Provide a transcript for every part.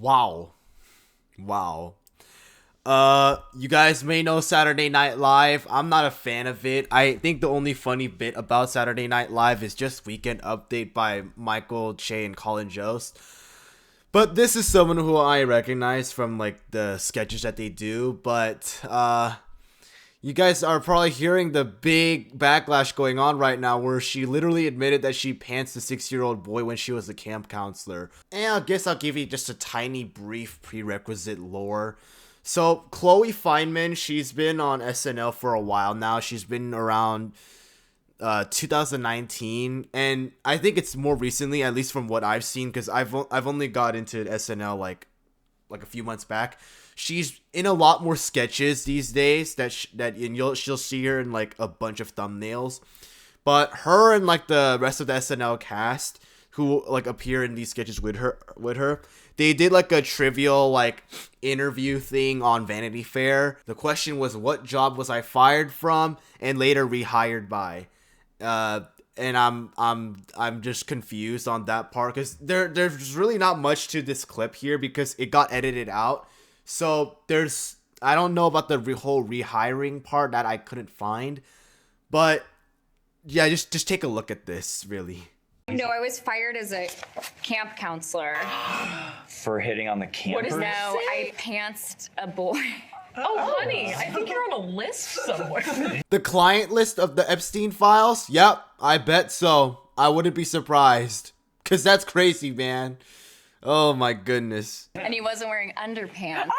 Wow. Wow. You guys may know Saturday Night Live. I'm not a fan of it. I think the only funny bit about Saturday Night Live is just Weekend Update by Michael Che and Colin Jost. But this is someone who I recognize from like the sketches that they do. But you guys are probably hearing the big backlash going on right now where she literally admitted that she pantsed a 6-year-old boy when she was a camp counselor. And I guess I'll give you just a tiny brief prerequisite lore. So Chloe Fineman, she's been on SNL for a while now. She's been around 2019, and I think it's more recently, at least from what I've seen, because I've only got into SNL like a few months back. She's in a lot more sketches these days and she'll see her in like a bunch of thumbnails. But her and like the rest of the SNL cast who like appear in these sketches with her, they did like a trivial like interview thing on Vanity Fair. The question was, what job was I fired from and later rehired by? And I'm just confused on that part because there's really not much to this clip here because it got edited out. So I don't know about the whole rehiring part that I couldn't find, but yeah, just take a look at this really. No, I was fired as a camp counselor. For hitting on the campers? No, I pantsed a boy. Oh, honey, I think you're on a list somewhere. The client list of the Epstein files? Yep, I bet so. I wouldn't be surprised. Because that's crazy, man. Oh my goodness. And he wasn't wearing underpants.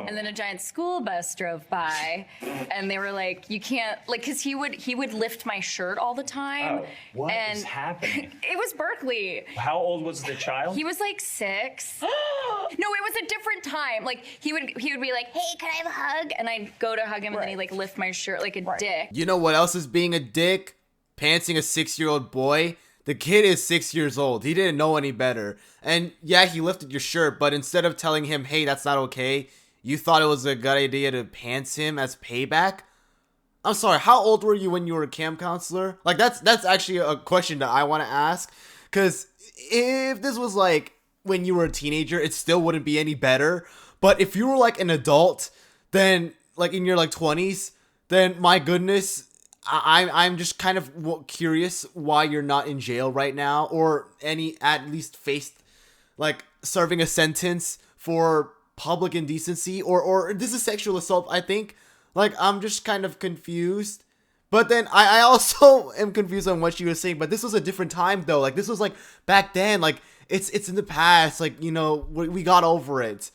And then a giant school bus drove by, and they were like, "You can't," like, because he would lift my shirt all the time. What is happening? It was Berkeley. How old was the child? He was like 6. No, it was a different time. Like he would be like, "Hey, can I have a hug?" And I'd go to hug him, and then he'd like lift my shirt like a dick. You know what else is being a dick? Pantsing a 6-year-old boy. The kid is 6 years old. He didn't know any better. And yeah, he lifted your shirt, but instead of telling him, "Hey, that's not okay," you thought it was a good idea to pants him as payback? I'm sorry, how old were you when you were a camp counselor? Like, that's actually a question that I want to ask. Because if this was, like, when you were a teenager, it still wouldn't be any better. But if you were, like, an adult, then, like, in your, like, 20s, then, my goodness, I'm just kind of curious why you're not in jail right now. Or at least faced, like, serving a sentence for public indecency or this is sexual assault. I think like I'm just kind of confused, but then I also am confused on what she was saying. But this was a different time though. Like this was like back then. Like it's in the past. Like, you know, we got over it.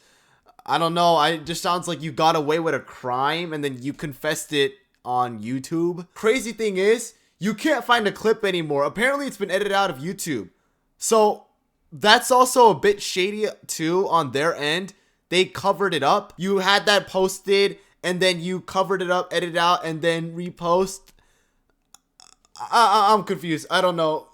I don't know. It just sounds like you got away with a crime and then you confessed it on YouTube. Crazy thing is you can't find a clip anymore. Apparently it's been edited out of YouTube, so that's also a bit shady too on their end. They covered it up. You had that posted, and then you covered it up, edited out, and then repost. I'm confused. I don't know.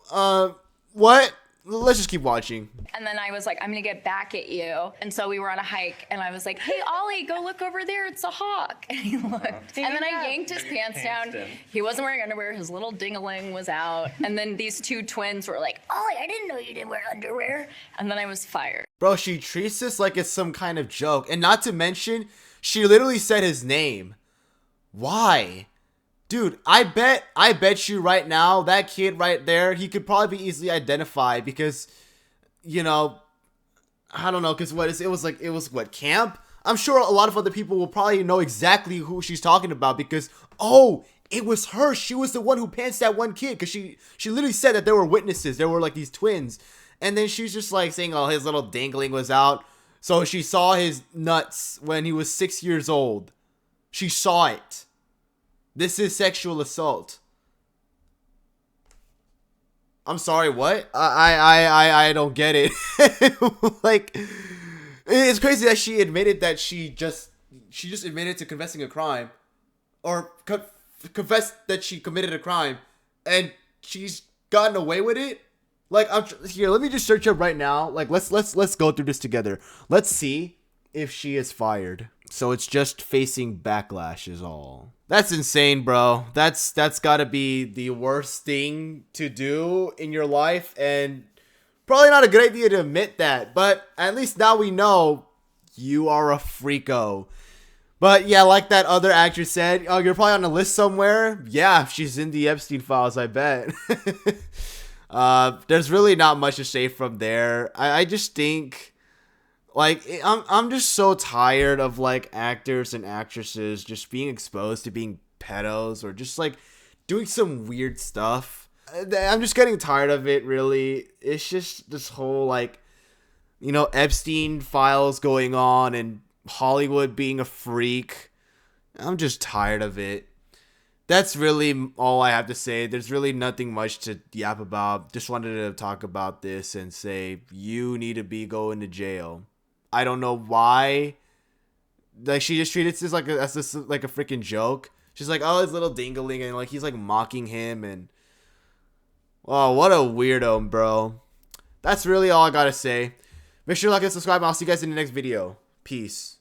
What? Let's just keep watching. And then I was like, "I'm gonna get back at you." And so we were on a hike, and I was like, "Hey, Ollie, go look over there. It's a hawk." And he looked. And then I yanked his pants down. He wasn't wearing underwear. His little ding-a-ling was out. And then these two twins were like, "Ollie, I didn't know you didn't wear underwear." And then I was fired. Bro, she treats this like it's some kind of joke. And not to mention, she literally said his name. Why? Dude, I bet you right now, that kid right there, he could probably be easily identified because, you know, I don't know, because it was camp? I'm sure a lot of other people will probably know exactly who she's talking about because, oh, it was her. She was the one who pantsed that one kid because she literally said that there were witnesses. There were like these twins. And then she's just like saying, oh, his little dangling was out. So she saw his nuts when he was 6 years old. She saw it. This is sexual assault. I'm sorry, what? I don't get it. Like, it's crazy that she admitted that she just admitted to confessing a crime, or confessed that she committed a crime, and she's gotten away with it. Like, here, let me just search up right now. Like, let's go through this together. Let's see if she is fired. So it's just facing backlash is all. That's insane, bro. That's gotta be the worst thing to do in your life. And Probably not a good idea to admit that, but at least now we know you are a freako. But yeah, like that other actress said, oh, you're probably on a list somewhere. Yeah, she's in the Epstein files, I bet. There's really not much to say from there. I just think, like, I'm just so tired of, like, actors and actresses just being exposed to being pedos or just, like, doing some weird stuff. I'm just getting tired of it, really. It's just this whole, like, you know, Epstein files going on and Hollywood being a freak. I'm just tired of it. That's really all I have to say. There's really nothing much to yap about. Just wanted to talk about this and say you need to be going to jail. I don't know why. Like, she just treated this like as this like a freaking joke. She's like, oh, his little dingling, and like he's like mocking him, and oh, what a weirdo, bro. That's really all I gotta say. Make sure to like and subscribe, and I'll see you guys in the next video. Peace.